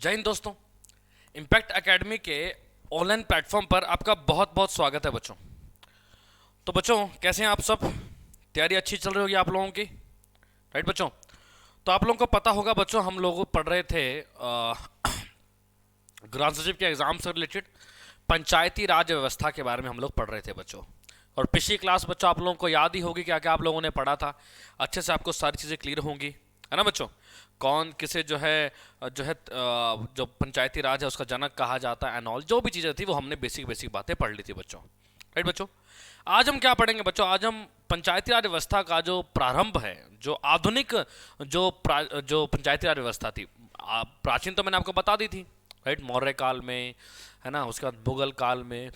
जय हिंद दोस्तों। Impact academy के ऑनलाइन प्लेटफॉर्म पर आपका बहुत बहुत स्वागत है बच्चों। तो बच्चों कैसे हैं आप सब? तैयारी अच्छी चल रही होगी आप लोगों की, राइट बच्चों? तो आप लोगों को पता होगा बच्चों, हम लोग पढ़ रहे थे ग्राम सचिव के एग्जाम से रिलेटेड पंचायती राज व्यवस्था के बारे में हम लोग पढ़ रहे थे बच्चों। और पिछली क्लास बच्चों आप लोगों को याद ही होगी क्या क्या आप लोगों ने पढ़ा था। अच्छे से आपको सारी चीज़ें क्लियर होंगी, है ना बच्चों? कौन किसे जो पंचायती राज है उसका जनक कहा जाता है एंड ऑल, जो भी चीज़ें थी वो हमने बेसिक बेसिक बातें पढ़ ली थी बच्चों, राइट बच्चों? आज हम क्या पढ़ेंगे बच्चों? आज हम पंचायती राज व्यवस्था का जो प्रारंभ है, जो आधुनिक जो पंचायती राज व्यवस्था थी, प्राचीन तो मैंने आपको बता दी थी, राइट? मौर्य काल में, है ना, उसके बाद मुगल काल में,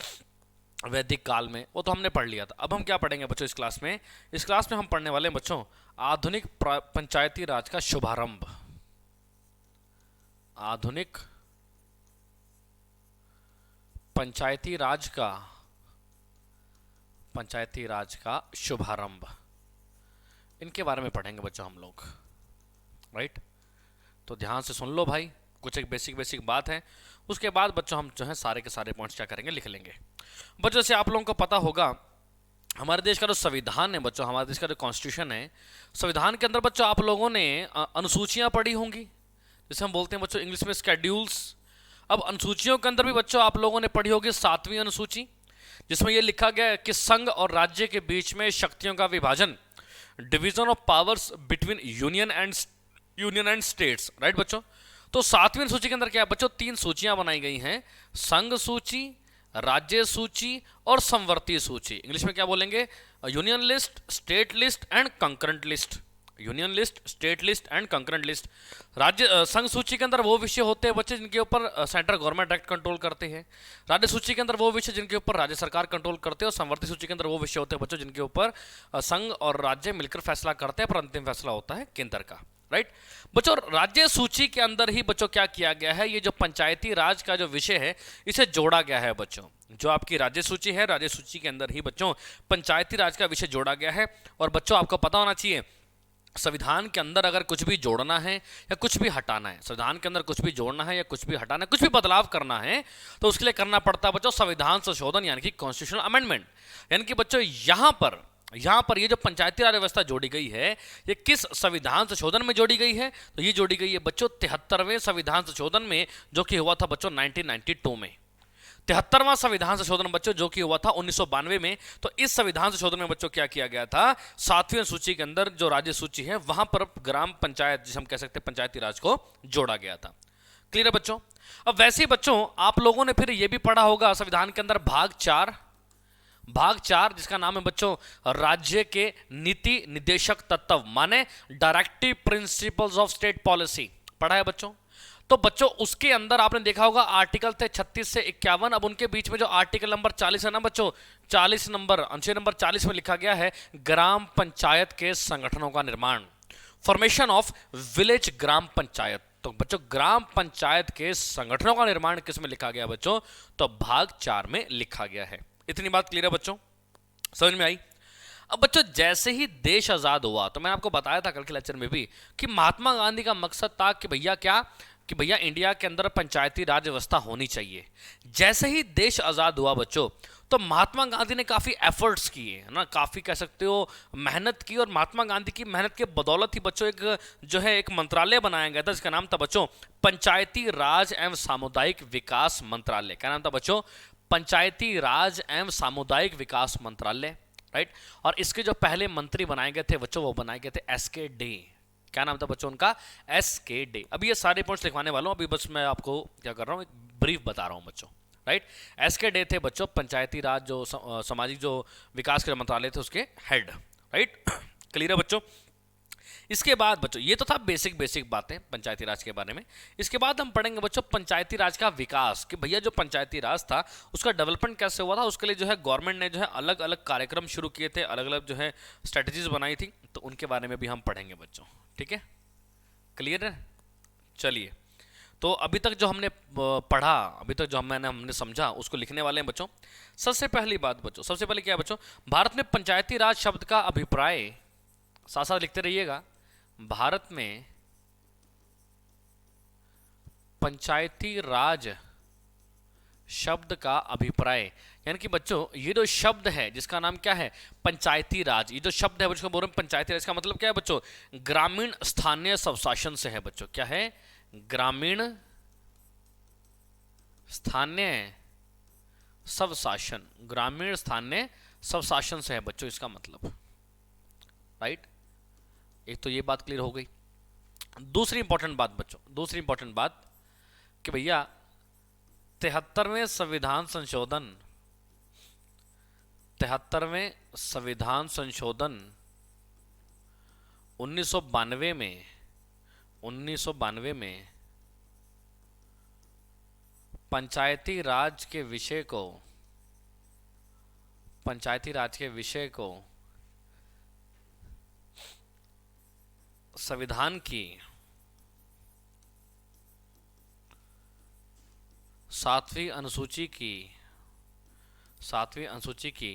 वैदिक काल में, वो तो हमने पढ़ लिया था। अब हम क्या पढ़ेंगे बच्चों इस क्लास में? इस क्लास में हम पढ़ने वाले हैं बच्चों आधुनिक पंचायती राज का शुभारंभ। आधुनिक पंचायती राज का शुभारंभ, इनके बारे में पढ़ेंगे बच्चों हम लोग, राइट? तो ध्यान से सुन लो भाई, कुछ एक बेसिक बेसिक बात है। उसके बाद बच्चों हम जो है सारे के सारे पॉइंट्स क्या करेंगे, लिख लेंगे बच्चों। जैसे आप लोगों को पता होगा हमारे देश का जो संविधान है बच्चों, हमारे देश का जो कॉन्स्टिट्यूशन है, संविधान के अंदर बच्चों आप लोगों ने अनुसूचियां पढ़ी होंगी, जैसे हम बोलते हैं बच्चों इंग्लिश में स्केड्यूल्स। अब अनुसूचियों के अंदर भी बच्चों आप लोगों ने पढ़ी होगी 7वीं अनुसूची, जिसमें यह लिखा गया है कि संघ और राज्य के बीच में शक्तियों का विभाजन, division of powers between union and states, right बच्चों? तो 7वीं सूची के अंदर क्या है बच्चों? 3 सूचियां बनाई गई हैं, संघ सूची, राज्य सूची और संवर्ती सूची। इंग्लिश में क्या बोलेंगे? Union list, state list and concurrent list. Union list, state list and concurrent list. राज्य संघ सूची के अंदर वो विषय होते हैं बच्चे जिनके ऊपर सेंट्रल गवर्नमेंट डायरेक्ट कंट्रोल करते हैं। राज्य सूची के अंदर वो विषय जिनके ऊपर राज्य सरकार कंट्रोल करते हैं। और संवर्ती सूची के अंदर वो विषय होते हैं बच्चों जिनके ऊपर संघ और राज्य मिलकर फैसला करते हैं, पर अंतिम फैसला होता है केंद्र का, राइट बच्चों? राज्य सूची के अंदर ही बच्चों क्या किया गया है, ये जो पंचायती राज का जो विषय है इसे जोड़ा गया है बच्चों। जो आपकी राज्य सूची है, राज्य सूची के अंदर ही बच्चों पंचायती राज का विषय जोड़ा गया है। और बच्चों आपको पता होना चाहिए, संविधान के अंदर अगर कुछ भी जोड़ना है या कुछ भी हटाना है, संविधान के अंदर कुछ भी जोड़ना है या कुछ भी हटाना है, कुछ भी बदलाव करना है, तो उसके लिए करना पड़ता है बच्चों संविधान संशोधन, यानी कि कॉन्स्टिट्यूशनल अमेंडमेंट। यानी कि बच्चों यहाँ पर ये जो पंचायती राज व्यवस्था जोड़ी गई है, ये किस संविधान संशोधन में जोड़ी गई है? तो ये जोड़ी गई है बच्चों 73वें संविधान संशोधन में, जो कि हुआ था बच्चों 1992 में। 73वां संविधान संशोधन बच्चों जो कि हुआ था 1992 में। तो इस संविधान संशोधन में बच्चों क्या किया गया था? 7वीं सूची के अंदर जो राज्य सूची है वहां पर ग्राम पंचायत, जिसे हम कह सकते हैं पंचायती राज को जोड़ा गया था। क्लियर है बच्चों? अब वैसे ही बच्चों आप लोगों ने फिर यह भी पढ़ा होगा संविधान के अंदर भाग 4 जिसका नाम है बच्चों राज्य के नीति निर्देशक तत्व, माने directive principles of state policy, पढ़ा है बच्चों? तो बच्चों उसके अंदर आपने देखा होगा आर्टिकल थे 36 से 51। अब उनके बीच में जो आर्टिकल नंबर 40 है ना बच्चों, 40 नंबर, अनुच्छेद नंबर 40 में लिखा गया है ग्राम पंचायत के संगठनों का निर्माण, फॉर्मेशन ऑफ विलेज ग्राम पंचायत। तो बच्चों ग्राम पंचायत के संगठनों का निर्माण किस में लिखा गया बच्चों? तो भाग 4 में लिखा गया है। इतनी बात क्लियर है बच्चों? समझ में आई? अब बच्चों जैसे ही देश आजाद हुआ, तो मैंने आपको बताया था कल के लेक्चर में भी कि महात्मा गांधी का मकसद था कि भैया इंडिया के अंदर पंचायती राज व्यवस्था होनी चाहिए। जैसे ही देश आजाद हुआ बच्चों, तो महात्मा गांधी ने काफी एफर्ट्स किए, है ना, काफी कह सकते हो मेहनत की। और महात्मा गांधी की मेहनत के बदौलत ही बच्चों एक मंत्रालय बनाया गया था, जिसका नाम था बच्चों पंचायती राज एवं सामुदायिक विकास मंत्रालय। क्या नाम था बच्चों? पंचायती राज एवं सामुदायिक विकास मंत्रालय, राइट? और इसके जो पहले मंत्री बनाए गए थे बच्चों, वो बनाए गए थे एस.के. डे। क्या नाम था बच्चों उनका? एस.के. डे। अभी ये सारे पॉइंट्स लिखवाने वाला हूं, अभी बस मैं आपको क्या कर रहा हूं, एक ब्रीफ बता रहा हूं बच्चों, राइट? एस.के. डे थे बच्चों पंचायती राज जो सामाजिक जो विकास के मंत्रालय थे उसके हेड, राइट? क्लियर है बच्चों? इसके बाद बच्चों ये तो था बेसिक बातें पंचायती राज के बारे में। इसके बाद हम पढ़ेंगे बच्चों पंचायती राज का विकास, कि भैया जो पंचायती राज था उसका डेवलपमेंट कैसे हुआ था। उसके लिए जो है गवर्नमेंट ने जो है अलग अलग कार्यक्रम शुरू किए थे, अलग अलग जो है स्ट्रेटजीज बनाई थी, तो उनके बारे में भी हम पढ़ेंगे बच्चों, ठीक है? क्लियर है? चलिए, तो अभी तक जो हमने पढ़ा, अभी तक जो हमने समझा, उसको लिखने वाले हैं बच्चों। सबसे पहली बात बच्चों, सबसे पहले क्या है बच्चों? भारत में पंचायती राज शब्द का अभिप्राय, साथ साथ लिखते रहिएगा, भारत में पंचायती राज शब्द का अभिप्राय, यानी कि बच्चों ये जो शब्द है जिसका नाम क्या है पंचायती राज, ये जो शब्द है बच्चों बोल रहे हैं पंचायती राज का मतलब क्या है बच्चों, ग्रामीण स्थानीय स्वशासन से है बच्चों। क्या है? ग्रामीण स्थानीय स्वशासन, ग्रामीण स्थानीय स्वशासन से है बच्चों इसका मतलब। राइट, एक तो ये बात क्लियर हो गई। दूसरी इंपॉर्टेंट बात बच्चों, दूसरी इंपॉर्टेंट बात कि भैया 73वें संविधान संशोधन, 73वें संविधान संशोधन 1992 में, 1992 में पंचायती राज के विषय को, पंचायती राज के विषय को संविधान की 7वीं अनुसूची की, 7वीं अनुसूची की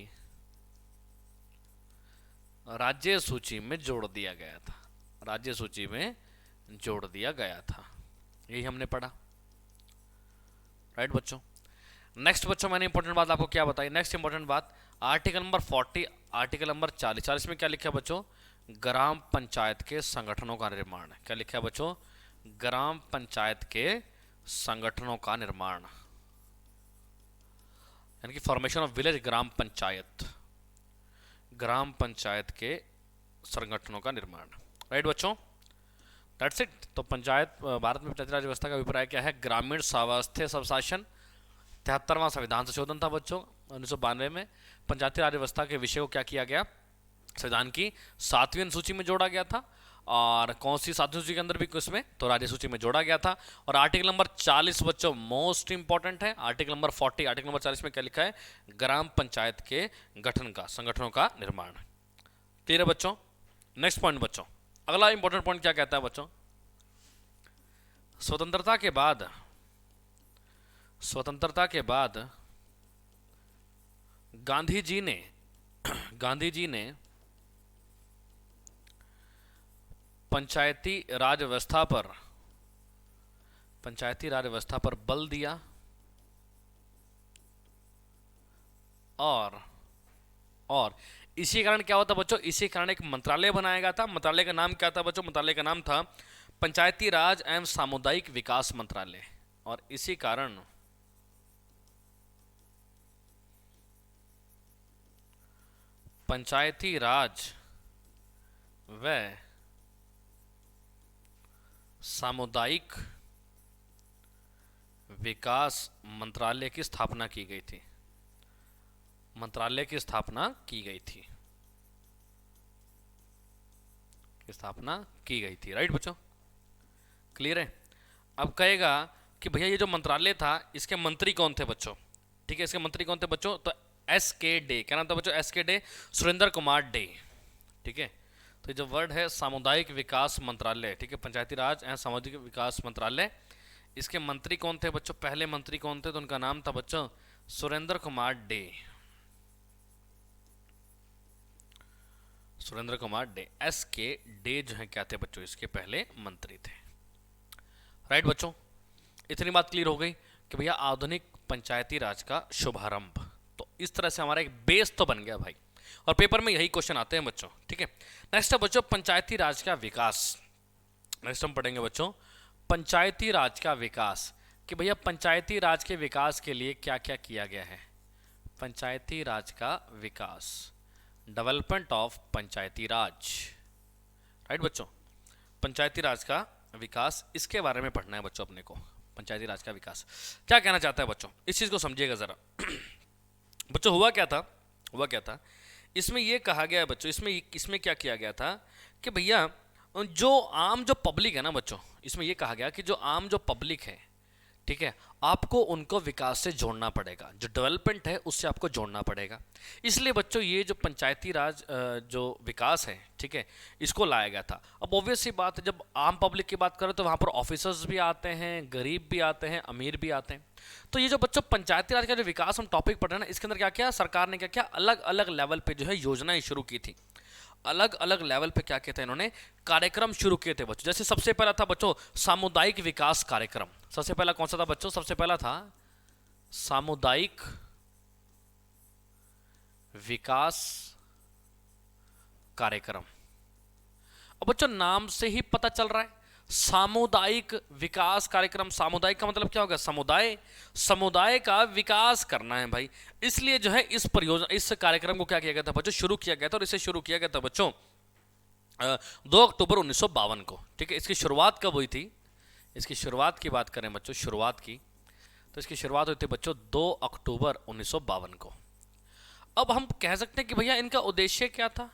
राज्य सूची में जोड़ दिया गया था, राज्य सूची में जोड़ दिया गया था। यही हमने पढ़ा। राइट बच्चों। नेक्स्ट बच्चों मैंने इंपॉर्टेंट बात आपको क्या बताई, नेक्स्ट इंपॉर्टेंट बात आर्टिकल नंबर 40, आर्टिकल नंबर 40, 40 में क्या लिखा है बच्चों, ग्राम पंचायत के संगठनों का निर्माण। क्या लिखा है बच्चों, ग्राम पंचायत के संगठनों का निर्माण, यानी कि फॉर्मेशन ऑफ विलेज ग्राम पंचायत, ग्राम पंचायत के संगठनों का निर्माण। राइट बच्चों, दैट्स इट। तो पंचायत, भारत में पंचायती राज व्यवस्था का अभिप्राय क्या है, ग्रामीण स्वास्थ्य स्वशासन। 73वां संविधान संशोधन था बच्चों 1992 में। पंचायती राज व्यवस्था के विषय को क्या किया गया, संविधान की 7वीं अनुसूची में जोड़ा गया था। और कौन सी 7वीं सूची के अंदर भी उसमें, तो राज्य सूची में जोड़ा गया था। और आर्टिकल नंबर 40 बच्चों मोस्ट इंपॉर्टेंट है। आर्टिकल नंबर 40, आर्टिकल नंबर 40 में क्या लिखा है, ग्राम पंचायत के गठन का, संगठनों का निर्माण। क्लियर है बच्चों। नेक्स्ट पॉइंट बच्चों, अगला इंपॉर्टेंट पॉइंट क्या कहता है बच्चों, स्वतंत्रता के बाद, स्वतंत्रता के बाद गांधी जी ने, गांधी जी ने पंचायती राज व्यवस्था पर, पंचायती राज व्यवस्था पर बल दिया और इसी कारण क्या होता बच्चों, इसी कारण एक मंत्रालय बनाया गया था। मंत्रालय का नाम क्या था बच्चों, मंत्रालय का नाम था पंचायती राज एवं सामुदायिक विकास मंत्रालय। और इसी कारण पंचायती राज व सामुदायिक विकास मंत्रालय की स्थापना की गई थी, मंत्रालय की स्थापना की गई थी, स्थापना की गई थी। राइट बच्चों, क्लियर है। अब कहेगा कि भैया ये जो मंत्रालय था इसके मंत्री कौन थे बच्चों, ठीक है, इसके मंत्री कौन थे बच्चों, तो एस.के. डे। क्या नाम था बच्चों, SK. Day, Surendra Kumar day. ठीक है, तो ये जो वर्ड है सामुदायिक विकास मंत्रालय, ठीक है, पंचायती राज एवं सामुदायिक विकास मंत्रालय, इसके मंत्री कौन थे बच्चों, पहले मंत्री कौन थे, तो उनका नाम था बच्चों Surendra Kumar day, Surendra Kumar day. SK. Day जो है क्या थे बच्चों, इसके पहले मंत्री थे। राइट बच्चों, इतनी बात क्लियर हो गई कि भैया आधुनिक पंचायती राज का शुभारंभ। तो इस तरह से हमारा एक बेस तो बन गया भाई, और पेपर में यही क्वेश्चन आते हैं बच्चों। ठीक है, नेक्स्ट है बच्चों पंचायती राज का विकास। नेक्स्ट हम पढ़ेंगे बच्चों पंचायती राज का विकास, कि भैया पंचायती राज के विकास के लिए क्या क्या किया गया है। पंचायती राज का विकास, development of Panchayati Raj. Right बच्चों, पंचायती राज का विकास, इसके बारे में पढ़ना है बच्चों अपने को। पंचायती राज का विकास क्या कहना चाहता है बच्चों, इस चीज को समझिएगा जरा। बच्चों हुआ क्या था, हुआ क्या था, इसमें यह कहा गया है बच्चों, इसमें क्या किया गया था कि भैया जो आम जो पब्लिक है ना बच्चों, इसमें यह कहा गया कि जो आम जो पब्लिक है, ठीक है, आपको उनको विकास से जोड़ना पड़ेगा, जो डेवलपमेंट है उससे आपको जोड़ना पड़ेगा। इसलिए बच्चों ये जो पंचायती राज जो विकास है, ठीक है, इसको लाया गया था। अब ऑब्वियस सी बात है, जब आम पब्लिक की बात करें तो वहाँ पर ऑफिसर्स भी आते हैं, गरीब भी आते हैं, अमीर भी आते हैं। तो ये जो बच्चों पंचायती राज का जो विकास हम टॉपिक पढ़ रहे हैं ना, इसके अंदर क्या किया सरकार ने, क्या किया, अलग अलग लेवल पर जो है योजनाएं शुरू की थी। अलग अलग लेवल पे क्या किया था इन्होंने, कार्यक्रम शुरू किए थे बच्चों। जैसे सबसे पहला था बच्चों सामुदायिक विकास कार्यक्रम, सबसे पहला कौन सा था बच्चों? सबसे पहला था सामुदायिक विकास कार्यक्रम। अब बच्चों नाम से ही पता चल रहा है सामुदायिक विकास कार्यक्रम। सामुदायिक का मतलब क्या होगा? समुदाय, समुदाय का विकास करना है भाई। इसलिए जो है इस परियोजना, इस कार्यक्रम को क्या किया गया था बच्चों? शुरू किया गया था। और इसे शुरू किया गया था बच्चों 2 अक्टूबर 1952 को। ठीक है, इसकी शुरुआत कब हुई थी? इसकी शुरुआत की बात करें बच्चों, शुरुआत की, तो इसकी शुरुआत हुई थी बच्चों 2 अक्टूबर 1952 को। अब हम कह सकते हैं कि भैया इनका उद्देश्य क्या था?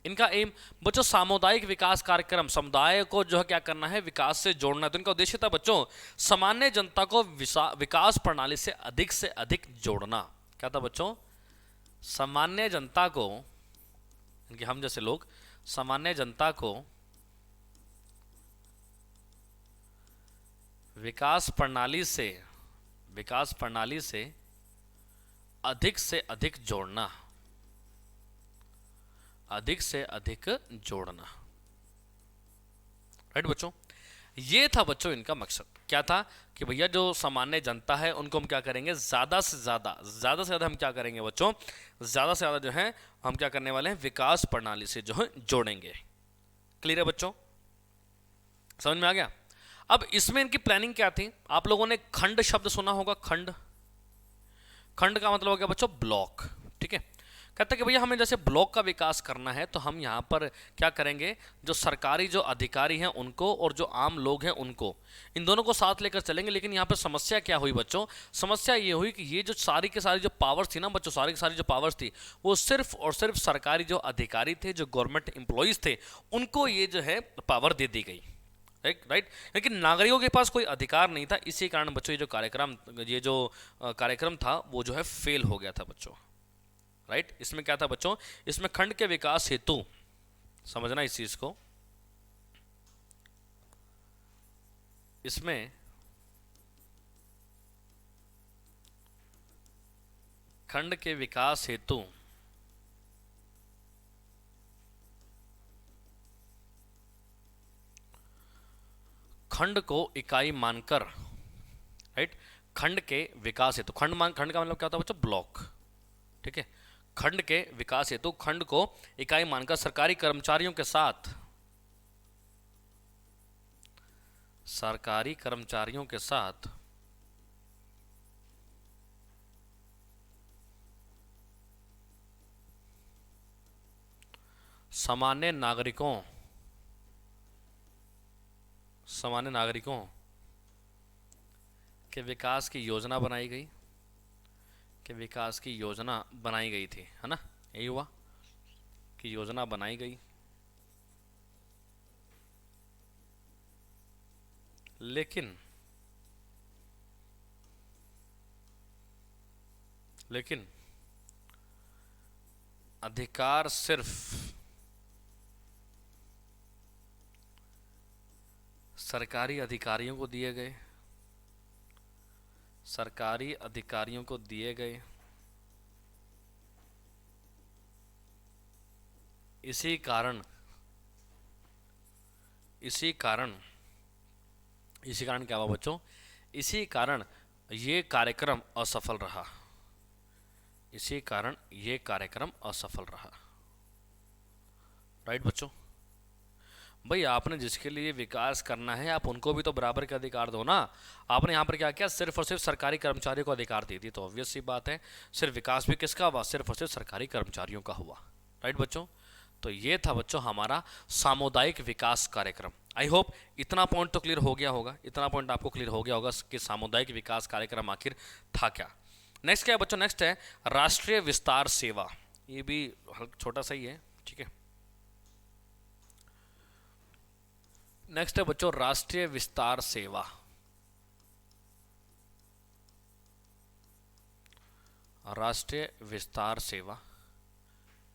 इनका एम बच्चों सामुदायिक विकास कार्यक्रम, समुदाय को जो है क्या करना है? विकास से जोड़ना है। तो इनका उद्देश्य था बच्चों सामान्य जनता को विकास प्रणाली से अधिक जोड़ना। क्या था बच्चों? सामान्य जनता को, इनके हम जैसे लोग, सामान्य जनता को विकास प्रणाली से अधिक जोड़ना, अधिक से अधिक जोड़ना। राइट बच्चों, ये था बच्चों इनका मकसद। क्या था कि भैया जो सामान्य जनता है उनको हम क्या करेंगे? ज्यादा से ज्यादा हम क्या करेंगे बच्चों? ज्यादा से ज्यादा जो है हम क्या करने वाले हैं? विकास प्रणाली से जो है जोड़ेंगे। क्लियर है बच्चों? समझ में आ गया? अब इसमें इनकी प्लानिंग क्या थी? आप लोगों ने खंड शब्द सुना होगा। खंड, खंड का मतलब हो गया बच्चों ब्लॉक। ठीक है, कहते हैं कि भैया हमें जैसे ब्लॉक का विकास करना है तो हम यहाँ पर क्या करेंगे? जो सरकारी जो अधिकारी हैं उनको और जो आम लोग हैं उनको, इन दोनों को साथ लेकर चलेंगे। लेकिन यहाँ पर समस्या क्या हुई बच्चों? समस्या ये हुई कि ये जो सारी की सारी जो पावर्स थी ना बच्चों, सारी की सारी जो पावर्स थी वो सिर्फ और सिर्फ सरकारी जो अधिकारी थे, जो गवर्नमेंट एम्प्लॉयज़ थे, उनको ये जो है पावर दे दी गई। राइट, लेकिन नागरिकों के पास कोई अधिकार नहीं था। इसी कारण बच्चों ये जो कार्यक्रम था वो जो है फेल हो गया था बच्चों। राइट, इसमें क्या था बच्चों? इसमें खंड के विकास हेतु, समझना इस चीज को, इसमें खंड के विकास हेतु खंड को इकाई मानकर, राइट, खंड के विकास हेतु, खंड का मतलब क्या होता है बच्चों? ब्लॉक। ठीक है, खंड के विकास हेतु खंड को इकाई मानकर सरकारी कर्मचारियों के साथ सामान्य नागरिकों के विकास की योजना बनाई गई, थी, है ना? यही हुआ कि योजना बनाई गई, लेकिन अधिकार सिर्फ सरकारी अधिकारियों को दिए गए। इसी कारण क्या हुआ बच्चों? इसी कारण ये कार्यक्रम असफल रहा। राइट बच्चों, भाई आपने जिसके लिए विकास करना है आप उनको भी तो बराबर के अधिकार दो ना। आपने यहाँ पर क्या किया? सिर्फ और सिर्फ सरकारी कर्मचारियों को अधिकार दे दी, तो ऑब्वियस सी बात है सिर्फ विकास भी किसका हुआ? सिर्फ और सिर्फ सरकारी कर्मचारियों का हुआ। राइट बच्चों, तो ये था बच्चों हमारा सामुदायिक विकास कार्यक्रम। आई होप इतना पॉइंट तो क्लियर हो गया होगा, इतना पॉइंट आपको क्लियर हो गया होगा कि सामुदायिक विकास कार्यक्रम आखिर था क्या। नेक्स्ट क्या है बच्चों? नेक्स्ट है राष्ट्रीय विस्तार सेवा। ये भी छोटा सा ही है। ठीक है, नेक्स्ट है बच्चों राष्ट्रीय विस्तार सेवा।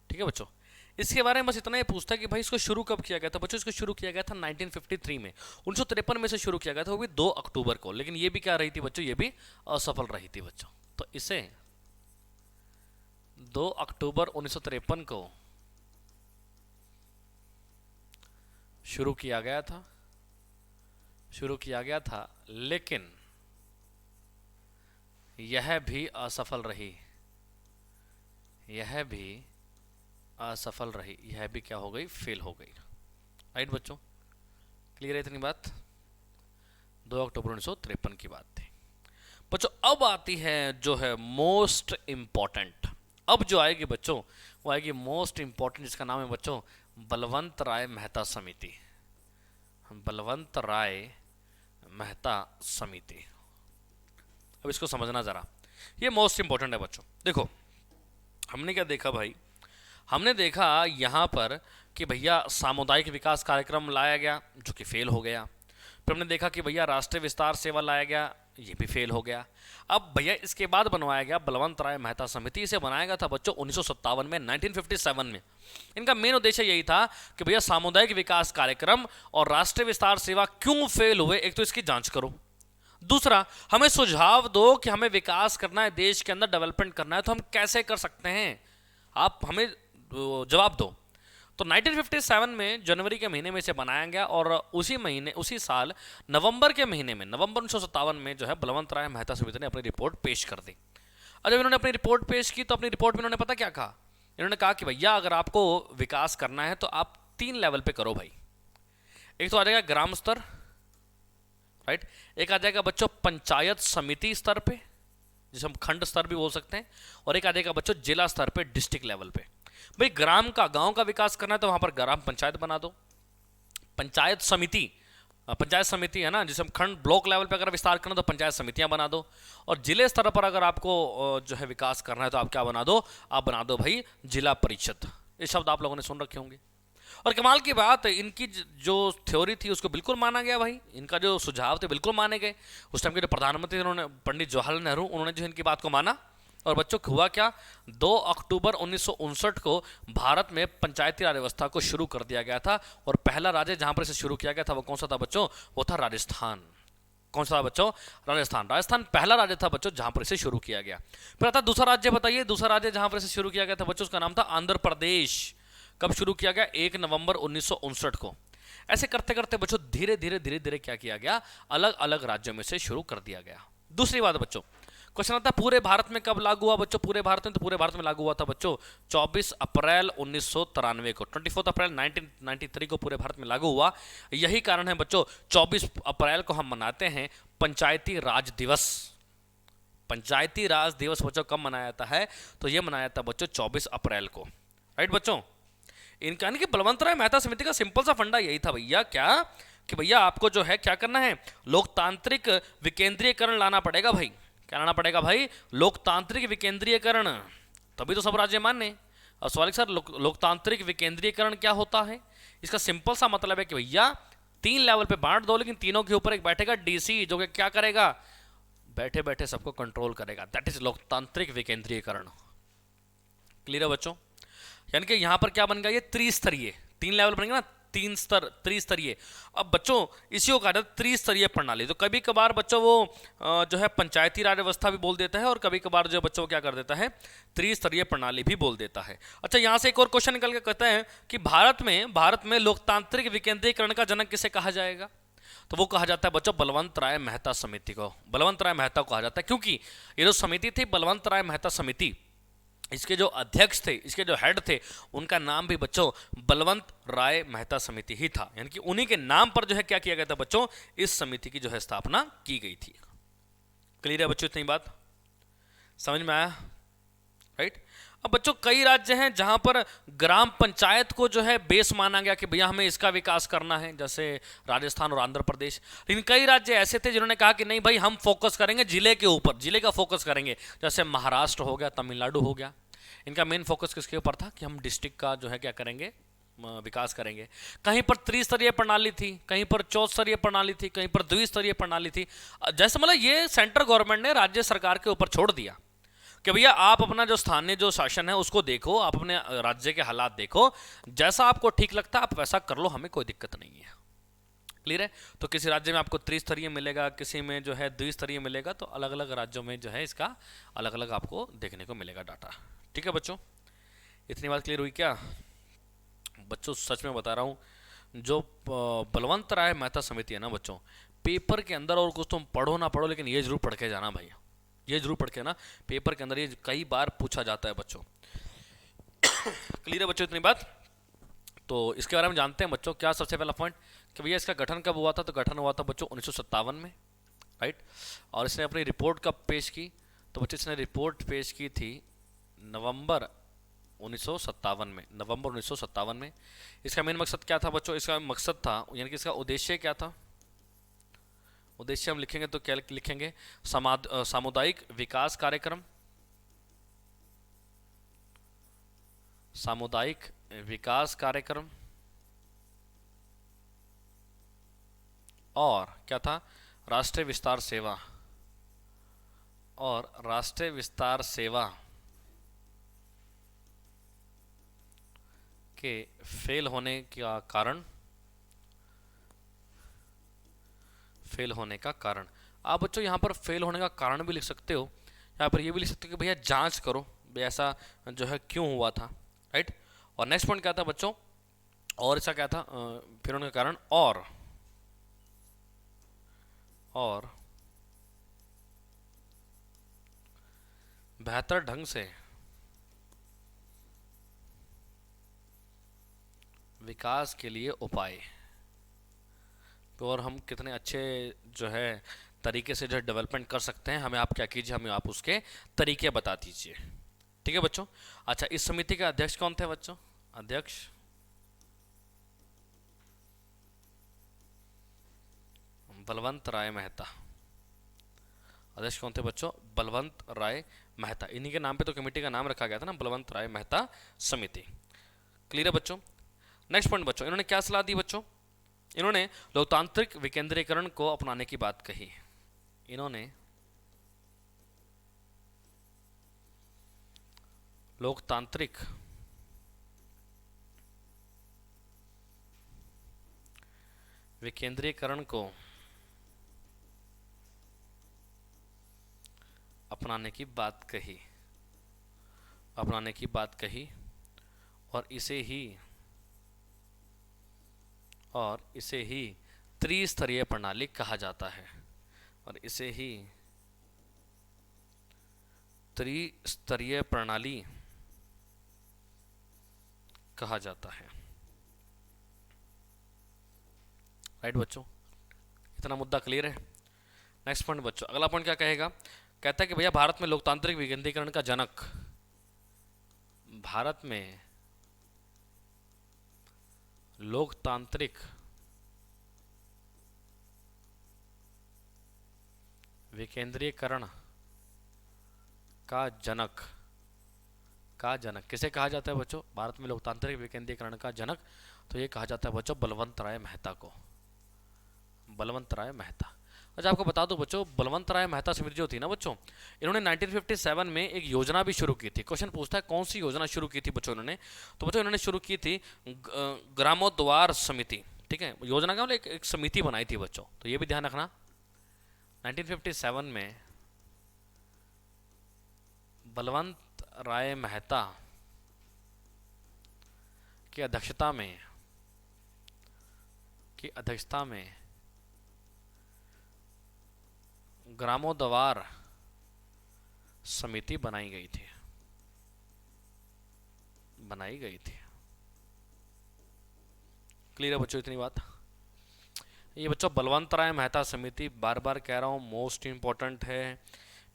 ठीक है बच्चों, इसके बारे में बस इतना ही पूछता है कि भाई इसको शुरू कब किया गया था बच्चों? इसको शुरू किया गया था 1953 में, 1953 में से शुरू किया गया था, वो भी 2 अक्टूबर को। लेकिन ये भी क्या रही थी बच्चों? ये भी असफल रही थी बच्चों। तो इसे 2 अक्टूबर 1953 को शुरू किया गया था, शुरू किया गया था, लेकिन यह भी असफल रही, यह भी असफल रही, यह भी क्या हो गई, फेल हो गई। राइट बच्चों, क्लियर है इतनी बात? 2 अक्टूबर 1953 की बात थी बच्चों। अब आती है जो है मोस्ट इंपॉर्टेंट, अब जो आएगी बच्चों वो आएगी मोस्ट इंपॉर्टेंट, जिसका नाम है बच्चों बलवंत राय मेहता समिति। बलवंत राय मेहता समिति, अब इसको समझना जरा, ये मोस्ट इंपॉर्टेंट है बच्चों। देखो हमने क्या देखा भाई, हमने देखा यहाँ पर कि भैया सामुदायिक विकास कार्यक्रम लाया गया जो कि फेल हो गया। फिर हमने देखा कि भैया राष्ट्रीय विस्तार सेवा लाया गया, ये भी फेल हो गया। अब भैया इसके बाद बनवाया गया बलवंत राय मेहता समिति। इसे बनाया गया था बच्चों 1957 में, 1957 में। इनका मेन उद्देश्य यही था कि भैया सामुदायिक विकास कार्यक्रम और राष्ट्रीय विस्तार सेवा क्यों फेल हुए, एक तो इसकी जांच करो, दूसरा हमें सुझाव दो कि हमें विकास करना है, देश के अंदर डेवलपमेंट करना है, तो हम कैसे कर सकते हैं, आप हमें जवाब दो। तो 1957 में जनवरी के महीने में इसे बनाया गया और उसी महीने, उसी साल नवंबर के महीने में, नवंबर 1957 में जो है बलवंत राय मेहता समिति ने अपनी रिपोर्ट पेश कर दी। और जब इन्होंने अपनी रिपोर्ट पेश की तो अपनी रिपोर्ट में इन्होंने पता क्या कहा, इन्होंने कहा कि भैया अगर आपको विकास करना है तो आप 3 लेवल पे करो भाई। एक तो आ जाएगा ग्राम स्तर, राइट, एक आ जाएगा बच्चों पंचायत समिति स्तर पे, जिसे हम खंड स्तर भी बोल सकते हैं, और एक आ जाएगा बच्चों जिला स्तर पे, डिस्ट्रिक्ट लेवल पे। भाई ग्राम का, गांव का विकास करना है तो वहां पर ग्राम पंचायत बना दो। पंचायत समिति, पंचायत समिति है ना, जिसे हम खंड ब्लॉक लेवल पे अगर विस्तार करना तो पंचायत समितियां बना दो। और जिले स्तर पर अगर आपको जो है विकास करना है तो आप क्या बना दो, आप बना दो भाई जिला परिषद। ये शब्द आप लोगों ने सुन रखे होंगे। और कमाल की बात, इनकी जो थ्योरी थी उसको बिल्कुल माना गया भाई, इनका जो सुझाव थे बिल्कुल माने गए। उस टाइम के जो प्रधानमंत्री उन्होंने, पंडित जवाहरलाल नेहरू, उन्होंने जो इनकी बात को माना। और बच्चों हुआ क्या, 2 अक्टूबर 1959 को भारत में पंचायती राज व्यवस्था को शुरू कर दिया गया था। और पहला राज्य जहां पर इसे शुरू किया गया था वो कौन सा था बच्चों, वो था राजस्थान। कौन सा था बच्चों, राजस्थान। राजस्थान पहला राज्य था बच्चों जहां पर इसे शुरू किया गया। फिर आता दूसरा राज्य, बताइए दूसरा राज्य जहां पर इसे शुरू किया गया था बच्चों, उसका नाम था आंध्र प्रदेश। कब शुरू किया गया, 1 नवंबर 1959 को। ऐसे करते करते बच्चों धीरे धीरे धीरे धीरे क्या किया गया, अलग अलग राज्यों में से शुरू कर दिया गया। दूसरी बात बच्चों, क्वेश्चन आता है पूरे भारत में कब लागू हुआ बच्चों, पूरे भारत में, तो पूरे भारत में लागू हुआ था बच्चों 24 अप्रैल 1993 को, 24 अप्रैल 1993 को पूरे भारत में लागू हुआ। यही कारण है बच्चों 24 अप्रैल को हम मनाते हैं पंचायती राज दिवस। पंचायती राज दिवस बच्चों कब मनाया जाता है, तो यह मनाया जाता है बच्चों 24 अप्रैल को। राइट बच्चों, इनका यानी कि बलवंत राय मेहता समिति का सिंपल सा फंडा यही था भैया, क्या कि भैया आपको जो है क्या करना है, लोकतांत्रिक विकेंद्रीयकरण लाना पड़ेगा भाई। क्या लाना पड़ेगा भाई, लोकतांत्रिक विकेंद्रीयकरण, तभी तो सब राज्य माने। और सवाल सर लोकतांत्रिक विकेंद्रीयकरण क्या होता है, इसका सिंपल सा मतलब है कि भैया 3 लेवल पे बांट दो, लेकिन तीनों के ऊपर एक बैठेगा डीसी, जो कि क्या करेगा, बैठे बैठे सबको कंट्रोल करेगा। दैट इज लोकतांत्रिक विकेंद्रीयकरण। क्लियर है बच्चों, यानी कि यहां पर क्या बन गया, ये त्रिस्तरीय, 3 लेवल बनेंगे ना, 3 स्तर, त्रिस्तरीय। अब बच्चों इसी को कहा जाता है त्रिस्तरीय प्रणाली। तो कभी कभार बच्चों वो जो है पंचायती राज व्यवस्था भी बोल देता है, और कभी कभार जो बच्चों को क्या कर देता है, त्रिस्तरीय प्रणाली भी बोल देता है। अच्छा, यहां से एक और क्वेश्चन निकल के कहता है कि भारत में लोकतांत्रिक विकेंद्रीकरण का जनक किसे कहा जाएगा, तो वो कहा जाता है बच्चों बलवंत राय मेहता समिति को। बलवंत राय मेहता को कहा जाता है, क्योंकि ये जो समिति थी बलवंत राय मेहता समिति, इसके जो अध्यक्ष थे, इसके जो हेड थे, उनका नाम भी बच्चों बलवंत राय मेहता समिति ही था। यानी कि उन्हीं के नाम पर जो है क्या किया गया था बच्चों, इस समिति की जो है स्थापना की गई थी। क्लियर है बच्चों, इतनी बात समझ में आया, राइट। अब बच्चों कई राज्य हैं जहां पर ग्राम पंचायत को जो है बेस माना गया कि भैया हमें इसका विकास करना है, जैसे राजस्थान और आंध्र प्रदेश। लेकिन कई राज्य ऐसे थे जिन्होंने कहा कि नहीं भाई हम फोकस करेंगे जिले के ऊपर, जिले का फोकस करेंगे, जैसे महाराष्ट्र हो गया, तमिलनाडु हो गया। इनका मेन फोकस किसके ऊपर था कि हम डिस्ट्रिक्ट का जो है क्या करेंगे, विकास करेंगे। कहीं पर त्रिस्तरीय प्रणाली थी, कहीं पर चौस्तरीय प्रणाली थी, कहीं पर द्विस्तरीय प्रणाली थी। जैसे मतलब ये सेंट्रल गवर्नमेंट ने राज्य सरकार के ऊपर छोड़ दिया कि भैया आप अपना जो स्थानीय जो शासन है उसको देखो, आप अपने राज्य के हालात देखो, जैसा आपको ठीक लगता है आप वैसा कर लो, हमें कोई दिक्कत नहीं है। क्लियर है। तो किसी राज्य में आपको त्रिस्तरीय मिलेगा, किसी में जो है द्विस्तरीय मिलेगा, तो अलग अलग राज्यों में जो है इसका अलग अलग आपको देखने को मिलेगा डाटा। ठीक है बच्चों, इतनी बात क्लियर हुई क्या बच्चों? सच में बता रहा हूँ, जो बलवंत राय मेहता समिति है ना बच्चों, पेपर के अंदर, और कुछ तुम पढ़ो ना पढ़ो लेकिन ये जरूर पढ़ के जाना भैया, ये जरूर पढ़ के ना, पेपर के अंदर ये कई बार पूछा जाता है बच्चों। क्लियर है बच्चों इतनी बात? तो इसके बारे में जानते हैं बच्चों। क्या सबसे पहला पॉइंट कि भैया इसका गठन कब हुआ था? तो गठन हुआ था बच्चों 1957 में, राइट। और इसने अपनी रिपोर्ट कब पेश की? तो बच्चों इसने रिपोर्ट पेश की थी नवंबर 1957 में, नवंबर 1957 में। इसका मेन मकसद क्या था बच्चों? इसका मकसद था, यानी कि इसका उद्देश्य क्या था? उद्देश्य हम लिखेंगे तो क्या लिखेंगे? सामुदायिक विकास कार्यक्रम, सामुदायिक विकास कार्यक्रम, और क्या था? राष्ट्रीय विस्तार सेवा, और राष्ट्रीय विस्तार सेवा के फेल होने का कारण, फेल होने का कारण। आप बच्चों यहाँ पर फेल होने का कारण भी लिख सकते हो, यहाँ पर ये भी लिख सकते हो कि भैया जांच करो भैया ऐसा जो है क्यों हुआ था, राइट। और नेक्स्ट पॉइंट क्या था बच्चों? और ऐसा क्या था फेल होने का कारण? और बेहतर ढंग से विकास के लिए उपाय। तो और हम कितने अच्छे जो है तरीके से जो है डेवलपमेंट कर सकते हैं, हमें आप क्या कीजिए, हमें आप उसके तरीके बता दीजिए। ठीक है बच्चों। अच्छा, इस समिति के अध्यक्ष कौन थे बच्चों? अध्यक्ष बलवंत राय मेहता। अध्यक्ष कौन थे बच्चों? बलवंत राय मेहता। इन्हीं के नाम पे तो कमेटी का नाम रखा गया था ना, बलवंत राय मेहता समिति। क्लियर है बच्चों? नेक्स्ट पॉइंट बच्चों, इन्होंने क्या सलाह दी बच्चों? इन्होंने लोकतांत्रिक विकेंद्रीकरण को अपनाने की बात कही। इन्होंने लोकतांत्रिक विकेंद्रीकरण को अपनाने की बात कही, अपनाने की बात कही, और इसे ही त्रिस्तरीय प्रणाली कहा जाता है, और इसे ही त्रिस्तरीय प्रणाली कहा जाता है, राइट बच्चों। इतना मुद्दा क्लियर है? नेक्स्ट पॉइंट बच्चों, अगला पॉइंट क्या कहेगा? कहता है कि भैया भारत में लोकतांत्रिक विकेंद्रीकरण का जनक, भारत में लोकतांत्रिक विकेंद्रीकरण का जनक, किसे कहा जाता है बच्चों? भारत में लोकतांत्रिक विकेंद्रीकरण का जनक, तो ये कहा जाता है बच्चों बलवंत राय मेहता को, बलवंत राय मेहता। अच्छा, आपको बता दो बच्चों, बलवंत राय मेहता समिति जो थी ना बच्चों, इन्होंने 1957 में एक योजना भी शुरू की थी। क्वेश्चन पूछता है कौन सी योजना शुरू की थी बच्चों इन्होंने? तो बच्चों इन्होंने शुरू की थी ग्रामोद्वार समिति। ठीक है, योजना का मतलब एक समिति बनाई थी बच्चों, तो ये भी ध्यान रखना। 1957 में बलवंत राय मेहता की अध्यक्षता में ग्रामोद्वार समिति बनाई गई थी। क्लियर है बच्चों इतनी बात? ये बच्चों बलवंत राय मेहता समिति, बार बार कह रहा हूँ, मोस्ट इंपॉर्टेंट है,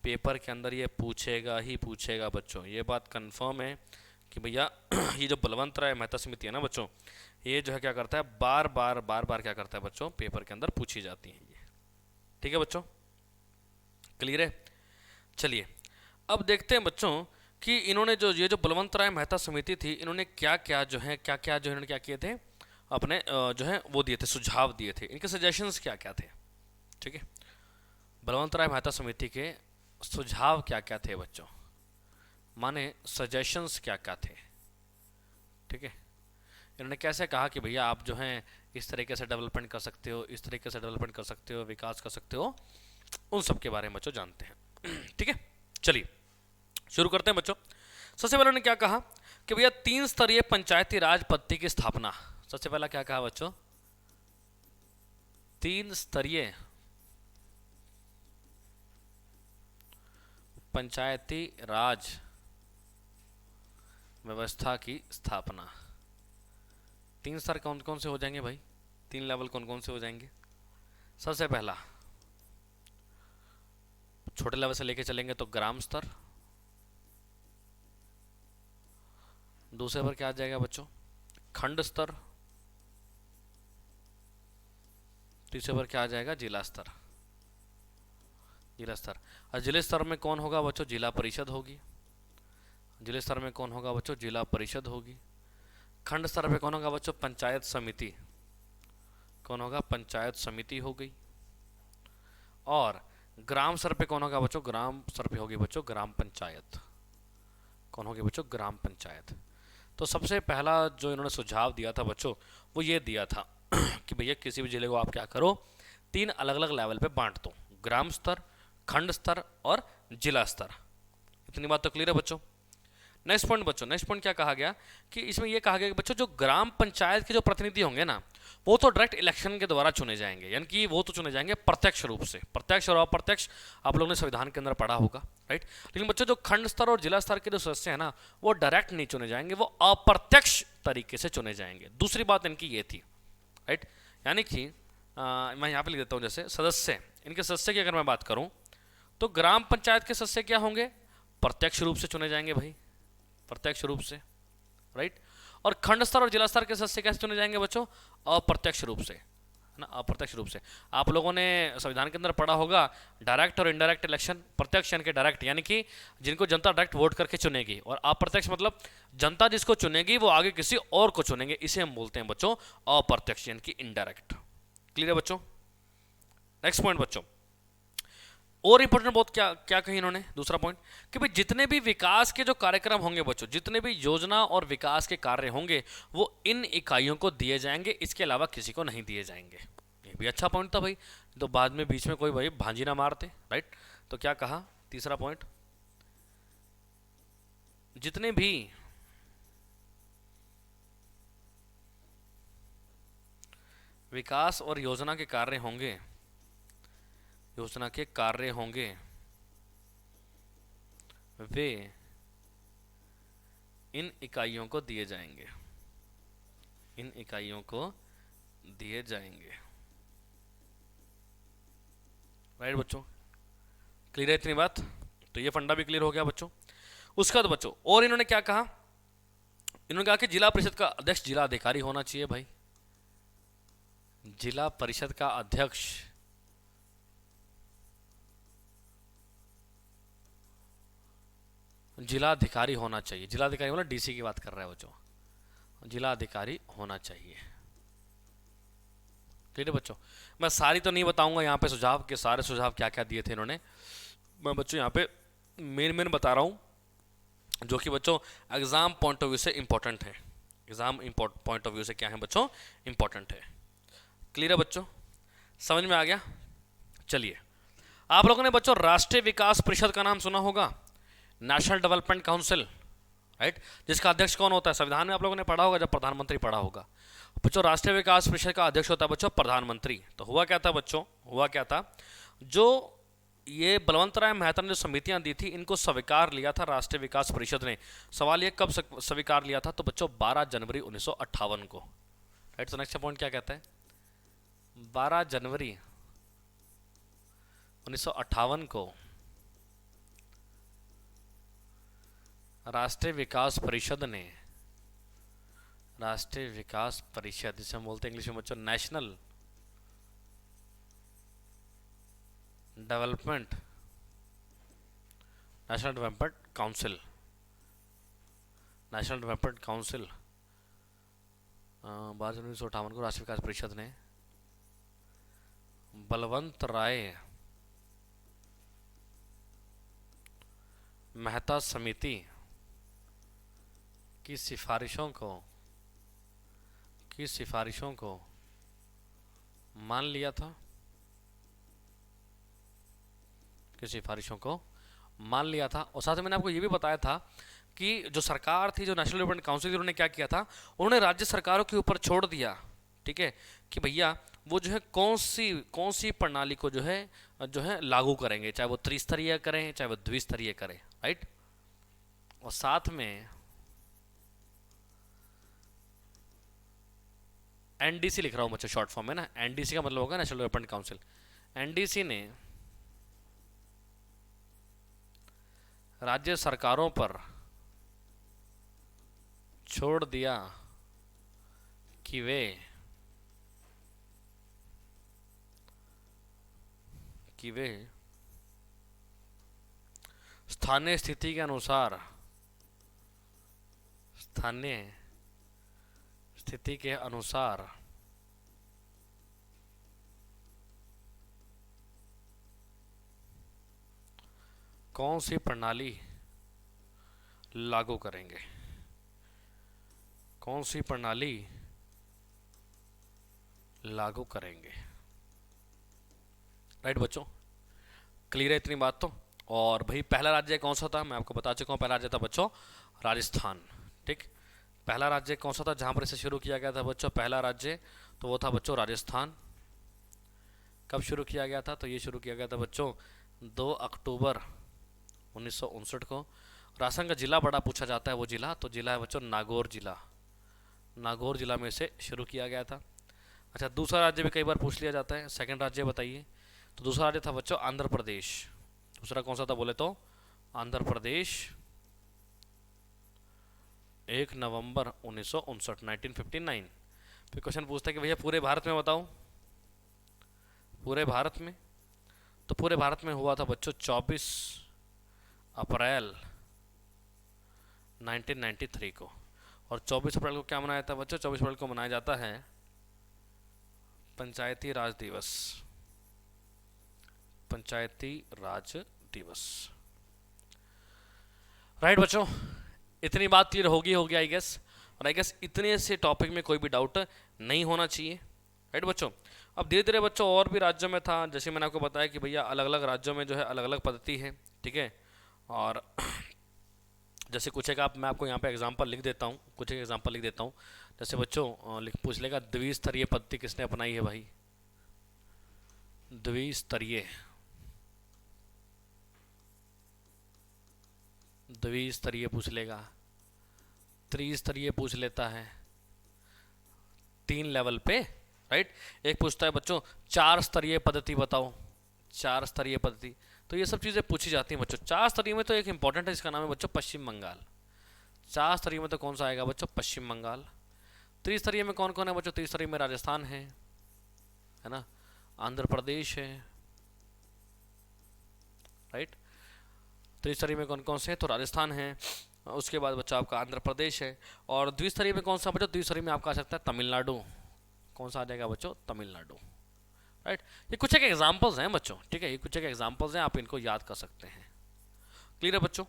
पेपर के अंदर ये पूछेगा ही पूछेगा बच्चों। ये बात कंफर्म है कि भैया ये जो बलवंत राय मेहता समिति है ना बच्चों, ये जो है क्या करता है, बार बार क्या करता है बच्चों, पेपर के अंदर पूछी जाती है ये। ठीक है बच्चों, क्लियर है? चलिए अब देखते हैं बच्चों कि इन्होंने जो ये जो बलवंत राय मेहता समिति थी, इन्होंने क्या क्या जो इन्होंने क्या किए थे, अपने जो है वो दिए थे, सुझाव दिए थे। इनके सजेशंस क्या क्या थे? ठीक है, बलवंत राय मेहता समिति के सुझाव क्या क्या थे बच्चों, माने सजेशंस क्या क्या थे? ठीक है, इन्होंने कैसे कहा कि भैया आप जो हैं इस तरीके से डेवलपमेंट कर सकते हो, इस तरीके से डेवलपमेंट कर सकते हो, विकास कर सकते हो, उन सब के बारे में बच्चों जानते हैं। ठीक है, चलिए शुरू करते हैं बच्चों। सबसे पहले उन्होंने क्या कहा कि भैया 3 स्तरीय पंचायती राज पद्धति की स्थापना। सबसे पहला क्या कहा बच्चों? 3 स्तरीय पंचायती राज व्यवस्था की स्थापना। 3 स्तर कौन कौन से हो जाएंगे भाई? 3 लेवल कौन कौन से हो जाएंगे? सबसे पहला छोटे लेवल से लेके चलेंगे तो ग्राम स्तर। दूसरे पर क्या आ जाएगा बच्चों? खंड स्तर। तीसरे पर क्या आ जाएगा? जिला स्तर। जिला स्तर। और जिले स्तर में कौन होगा बच्चों? जिला परिषद होगी। जिले स्तर में कौन होगा बच्चों? जिला परिषद होगी। खंड स्तर पे कौन होगा बच्चों? पंचायत समिति। कौन होगा? पंचायत समिति हो गई। और ग्राम स्तर पे कौन होगा बच्चों? ग्राम स्तर पे होगी बच्चों ग्राम पंचायत। कौन होगी बच्चों? ग्राम पंचायत। तो सबसे पहला जो इन्होंने सुझाव दिया था बच्चों, वो ये दिया था कि भैया किसी भी जिले को आप क्या करो, 3 अलग अलग लेवल पे बांट दो, ग्राम स्तर, खंड स्तर और जिला स्तर। इतनी बात तो क्लियर है बच्चों? नेक्स्ट पॉइंट बच्चों, नेक्स्ट पॉइंट क्या कहा गया कि इसमें यह कहा गया कि बच्चों जो ग्राम पंचायत के जो प्रतिनिधि होंगे ना, वो तो डायरेक्ट इलेक्शन के द्वारा चुने जाएंगे, यानी कि वो तो चुने जाएंगे प्रत्यक्ष रूप से। प्रत्यक्ष और अप्रत्यक्ष आप लोगों ने संविधान के अंदर पढ़ा होगा, राइट। लेकिन बच्चों जो खंड स्तर और जिला स्तर के जो सदस्य हैं ना, वो डायरेक्ट नहीं चुने जाएंगे, वो अप्रत्यक्ष तरीके से चुने जाएंगे। दूसरी बात इनकी ये थी, राइट, यानी कि मैं यहाँ पे लिख देता हूँ, जैसे सदस्य, इनके सदस्य की अगर मैं बात करूँ तो ग्राम पंचायत के सदस्य क्या होंगे? प्रत्यक्ष रूप से चुने जाएंगे भाई, प्रत्यक्ष रूप से, राइट। और खंड स्तर और जिला स्तर के सदस्य कैसे चुने जाएंगे बच्चों? अप्रत्यक्ष रूप से, है ना, अप्रत्यक्ष रूप से। आप लोगों ने संविधान के अंदर पढ़ा होगा डायरेक्ट और इनडायरेक्ट इलेक्शन। प्रत्यक्ष यानी कि डायरेक्ट, यानी कि जिनको जनता डायरेक्ट वोट करके चुनेगी, और अप्रत्यक्ष मतलब जनता जिसको चुनेगी वो आगे किसी और को चुनेंगे, इसे हम बोलते हैं बच्चों अप्रत्यक्ष यानी कि इनडायरेक्ट। क्लियर है बच्चों? नेक्स्ट पॉइंट बच्चों, और इंपॉर्टेंट बहुत क्या क्या कही इन्होंने, दूसरा पॉइंट, कि भाई जितने भी विकास के जो कार्यक्रम होंगे बच्चों, जितने भी योजना और विकास के कार्य होंगे वो इन इकाइयों को दिए जाएंगे, इसके अलावा किसी को नहीं दिए जाएंगे। ये भी अच्छा पॉइंट था भाई, तो बाद में बीच में कोई भाई भांजी ना मारते, राइट। तो क्या कहा तीसरा पॉइंट, जितने भी विकास और योजना के कार्य होंगे, योजना के कार्य होंगे, वे इन इकाइयों को दिए जाएंगे, इन इकाइयों को दिए जाएंगे, राइट बच्चों। क्लियर है इतनी बात? तो ये फंडा भी क्लियर हो गया बच्चों। उसका तो बच्चों और इन्होंने क्या कहा, इन्होंने कहा कि जिला परिषद का अध्यक्ष जिला अधिकारी होना चाहिए भाई। जिला परिषद का अध्यक्ष जिला अधिकारी होना चाहिए। जिला अधिकारी मतलब डीसी की बात कर रहा है बच्चों, जिला अधिकारी होना चाहिए। ठीक है बच्चों, मैं सारी तो नहीं बताऊंगा यहाँ पे सुझाव के, सारे सुझाव क्या क्या दिए थे इन्होंने, मैं बच्चों यहाँ पे मेन मेन बता रहा हूँ जो कि बच्चों एग्जाम पॉइंट ऑफ व्यू से इंपॉर्टेंट है। एग्जाम पॉइंट ऑफ व्यू से क्या है बच्चों? इंपॉर्टेंट है। क्लियर है बच्चों? समझ में आ गया? चलिए, आप लोगों ने बच्चों राष्ट्रीय विकास परिषद का नाम सुना होगा, नेशनल डेवलपमेंट काउंसिल, राइट, जिसका अध्यक्ष कौन होता है? संविधान में आप लोगों ने पढ़ा होगा जब प्रधानमंत्री पढ़ा होगा बच्चों। राष्ट्रीय विकास परिषद का अध्यक्ष होता है बच्चों प्रधानमंत्री। तो हुआ क्या था बच्चों, हुआ क्या था, जो ये बलवंत राय मेहता ने जो समितियां दी थी, इनको स्वीकार लिया था राष्ट्रीय विकास परिषद ने। सवाल ये कब स्वीकार लिया था? तो बच्चों 12 जनवरी 1958 को, राइट। तो नेक्स्ट पॉइंट क्या कहता है? 12 जनवरी 1958 को राष्ट्रीय विकास परिषद ने, राष्ट्रीय विकास परिषद जिसे हम बोलते हैं इंग्लिश में बच्चों national development council, national development council 12 जनवरी 1958 को राष्ट्रीय विकास परिषद ने बलवंत राय मेहता समिति की सिफारिशों को मान लिया था, की सिफारिशों को मान लिया था। और साथ में मैंने आपको ये भी बताया था कि जो सरकार थी, जो नेशनल डेवलपमेंट काउंसिल थी, उन्होंने क्या किया था, उन्होंने राज्य सरकारों के ऊपर छोड़ दिया, ठीक है, कि भैया वो जो है कौन सी प्रणाली को जो है लागू करेंगे, चाहे वो त्रिस्तरीय करें चाहे वो द्विस्तरीय करें, राइट। और साथ में एनडीसी लिख रहा हूं बच्चों, शॉर्ट फॉर्म है ना, एनडीसी का मतलब होगा नेशनल डेवलपमेंट काउंसिल। एनडीसी ने राज्य सरकारों पर छोड़ दिया कि वे स्थानीय स्थिति के अनुसार कौन सी प्रणाली लागू करेंगे, राइट बच्चों, क्लियर है इतनी बात तो। और भाई पहला राज्य कौन सा था, मैं आपको बता चुका हूँ, पहला राज्य था बच्चों राजस्थान, ठीक। पहला राज्य कौन सा था जहां पर इसे शुरू किया गया था बच्चों, पहला राज्य तो वो था बच्चों राजस्थान। कब शुरू किया गया था, तो ये शुरू किया गया था बच्चों 2 अक्टूबर 1959 को। राजस्थान का जिला बड़ा पूछा जाता है, वो जिला तो जिला है बच्चों नागौर जिला में से शुरू किया गया था। अच्छा, दूसरा राज्य भी कई बार पूछ लिया जाता है, सेकंड राज्य बताइए, तो दूसरा राज्य था बच्चों आंध्र प्रदेश। दूसरा कौन सा था बोले तो आंध्र प्रदेश, 1 नवंबर 1959। फिर क्वेश्चन पूछता है कि भैया पूरे भारत में बताओ, पूरे भारत में, तो पूरे भारत में हुआ था बच्चों 24 अप्रैल 1993 को। और 24 अप्रैल को क्या मनाया था बच्चों, 24 अप्रैल को मनाया जाता है पंचायती राज दिवस, राइट बच्चों। इतनी बात क्लियर होगी आई गेस। और आई गेस इतने से टॉपिक में कोई भी डाउट नहीं होना चाहिए, राइट बच्चों। अब धीरे धीरे बच्चों और भी राज्यों में था, जैसे मैंने आपको बताया कि भैया अलग अलग राज्यों में जो है अलग अलग पद्धति है, ठीक है। और जैसे कुछ एक मैं आपको यहाँ पे एग्जांपल लिख देता हूँ, जैसे बच्चों पूछ लेगा द्विस्तरीय पद्धति किसने अपनाई है भाई, द्विस्तरीय पूछ लेगा, त्रिस्तरीय पूछ लेता है, 3 लेवल पे, राइट। एक पूछता है बच्चों 4 स्तरीय पद्धति बताओ, 4 स्तरीय पद्धति, तो ये सब चीज़ें पूछी जाती हैं बच्चों। 4 स्तरीय में तो एक इंपॉर्टेंट है, इसका नाम है बच्चों पश्चिम बंगाल। 4 स्तरीय में तो कौन सा आएगा बच्चों, पश्चिम बंगाल। त्रिस्तरीय में कौन कौन है बच्चों, त्रिस्तरीय में राजस्थान है ना, आंध्र प्रदेश है, राइट। त्रिस्तरीय में कौन कौन से हैं, तो राजस्थान है, उसके बाद बच्चा आपका आंध्र प्रदेश है। और द्विस्तरीय में कौन सा बच्चों, द्विस्तरीय में आपका आ सकता है तमिलनाडु। कौन सा आ जाएगा बच्चों, तमिलनाडु, राइट। ये कुछ एक एग्जांपल्स हैं बच्चों, ठीक है, ये कुछ एक एग्जांपल्स हैं, आप इनको याद कर सकते हैं। क्लियर है बच्चों।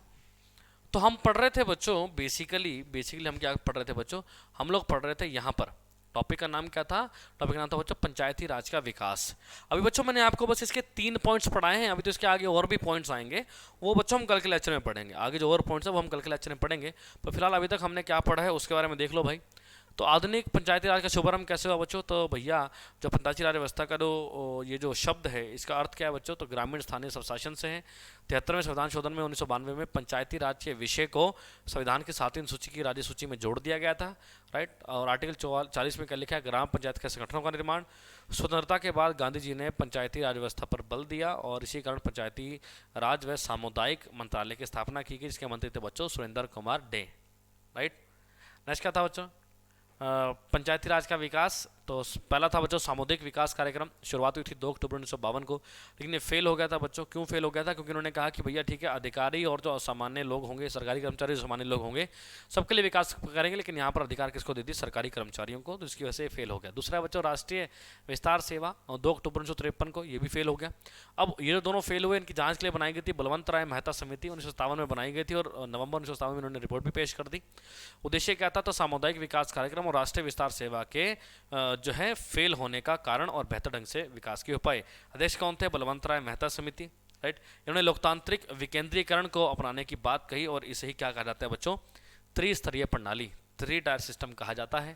तो हम पढ़ रहे थे बच्चों बेसिकली हम क्या पढ़ रहे थे बच्चों, हम लोग पढ़ रहे थे यहाँ पर, टॉपिक का नाम क्या था, टॉपिक का नाम था बच्चों पंचायती राज का विकास। अभी बच्चों मैंने आपको बस इसके 3 पॉइंट्स पढ़ाए हैं, अभी तो इसके आगे और भी पॉइंट्स आएंगे, वो बच्चों हम कल के लेक्चर में पढ़ेंगे। आगे जो और पॉइंट्स है वो हम कल के लेक्चर में पढ़ेंगे, पर फिलहाल अभी तक हमने क्या पढ़ा है उसके बारे में देख लो भाई। तो आधुनिक पंचायती राज का शुभारंभ कैसे हुआ बच्चों, तो भैया जो पंचायती राज व्यवस्था का जो ये जो शब्द है इसका अर्थ क्या है बच्चों, तो ग्रामीण स्थानीय स्वशासन से है। 73वें संविधान शोधन में 1992 में पंचायती राज के विषय को संविधान की 7वीं सूची की राज्य सूची में जोड़ दिया गया था, राइट। और आर्टिकल 40 में क्या लिखा है, ग्राम पंचायत के संगठनों का निर्माण। स्वतंत्रता के बाद गांधी जी ने पंचायती राज व्यवस्था पर बल दिया और इसी कारण पंचायती राज व सामुदायिक मंत्रालय की स्थापना की गई, जिसके मंत्री थे बच्चों Surendra Kumar day, right. Next क्या था बच्चों, पंचायती राज का विकास, तो पहला था बच्चों सामुदायिक विकास कार्यक्रम, शुरुआत हुई थी 2 अक्टूबर 1952 को, लेकिन ये फेल हो गया था बच्चों। क्यों फेल हो गया था, क्योंकि उन्होंने कहा कि भैया ठीक है अधिकारी और जो असामान्य लोग होंगे, सरकारी कर्मचारी सामान्य लोग होंगे, सबके लिए विकास करेंगे, लेकिन यहाँ पर अधिकार किसको दे दी, सरकारी कर्मचारियों को, तो इसकी वजह से फेल हो गया। दूसरा बच्चों राष्ट्रीय विस्तार सेवा 2 अक्टूबर 1953 को, ये भी फेल हो गया। अब ये जो दोनों फेल हुए, इनकी जांच के लिए बनाई गई थी बलवंत राय मेहता समिति, 1957 में बनाई गई थी और नवंबर 1957 में उन्होंने रिपोर्ट भी पेश कर दी। उद्देश्य क्या था, तो सामुदायिक विकास कार्यक्रम और राष्ट्रीय विस्तार सेवा के जो है फेल होने का कारण और बेहतर ढंग से विकास के उपाय। अध्यक्ष कौन थे, बलवंत राय मेहता समिति, राइट। इन्होंने लोकतांत्रिक विकेंद्रीकरण को अपनाने की बात कही और इसे ही क्या कहा जाता है बच्चों, त्रिस्तरीय प्रणाली, थ्री टायर सिस्टम कहा जाता है।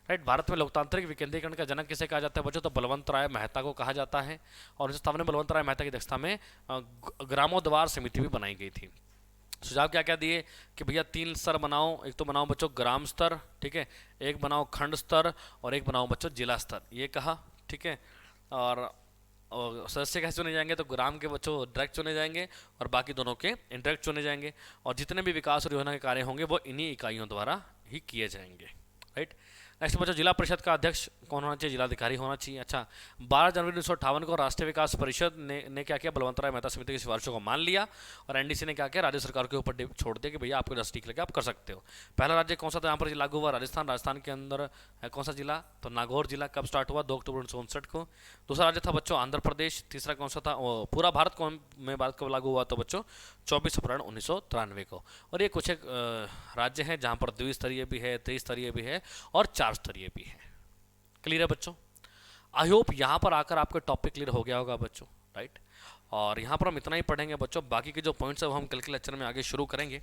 राइट, भारत में लोकतांत्रिक विकेंद्रीकरण का जनक किसे कहा जाता है बच्चों? तो बलवंत राय मेहता को कहा जाता है। और इस स्थापना बलवंत राय मेहता की अध्यक्षता में ग्रामोद्वार समिति भी बनाई गई थी। सुझाव क्या क्या दिए कि भैया 3 स्तर बनाओ, एक तो बनाओ बच्चों ग्राम स्तर, ठीक है, एक बनाओ खंड स्तर और एक बनाओ बच्चों जिला स्तर, ये कहा, ठीक है। और सदस्य कैसे चुने जाएंगे? तो ग्राम के बच्चों डायरेक्ट चुने जाएंगे और बाकी दोनों के इनडायरेक्ट चुने जाएंगे, और जितने भी विकास और योजना के कार्य होंगे वो इन्हीं इकाइयों द्वारा ही किए जाएंगे। राइट, नेक्स्ट बच्चों, जिला परिषद का अध्यक्ष कौन होना चाहिए? जिलाधिकारी होना चाहिए। अच्छा, 12 जनवरी 1958 को राष्ट्रीय विकास परिषद ने क्या किया? बलवंत राय मेहता समिति की सिफारिशों को मान लिया और एनडीसी ने क्या किया? राज्य सरकार के ऊपर छोड़ दिया कि भैया आपको जैसा ठीक लगे आप कर सकते हो। पहला राज्य कौन सा था यहाँ पर लागू हुआ? राजस्थान। राजस्थान के अंदर है कौन सा जिला? तो नागौर जिला। कब स्टार्ट हुआ? 2 अक्टूबर 1959 को। दूसरा राज्य था बच्चों आंध्र प्रदेश। तीसरा कौन सा था? पूरा भारत में भारत कब लागू हुआ? तो बच्चों 24 अप्रैल 1993 को। और ये कुछ एक राज्य हैं जहाँ पर द्विस्तरीय भी है, त्रिस्तरीय भी है और 4 स्तरीय भी है। क्लियर है बच्चों? आई होप यहाँ पर आकर आपका टॉपिक क्लियर हो गया होगा बच्चों। राइट, और यहाँ पर हम इतना ही पढ़ेंगे बच्चों, बाकी के जो पॉइंट्स है वो हम कल के लेक्चर में आगे शुरू करेंगे।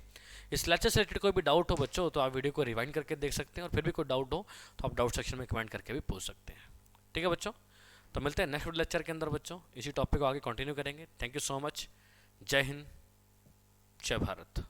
इस लेक्चर से रिलेटेड कोई भी डाउट हो बच्चों तो आप वीडियो को रिवाइंड करके देख सकते हैं, और फिर भी कोई डाउट हो तो आप डाउट सेक्शन में कमेंट करके भी पूछ सकते हैं। ठीक है बच्चों, तो मिलते हैं नेक्स्ट लेक्चर के अंदर बच्चों, इसी टॉपिक को आगे कंटिन्यू करेंगे। Thank you so much. जय हिंद, जय भारत।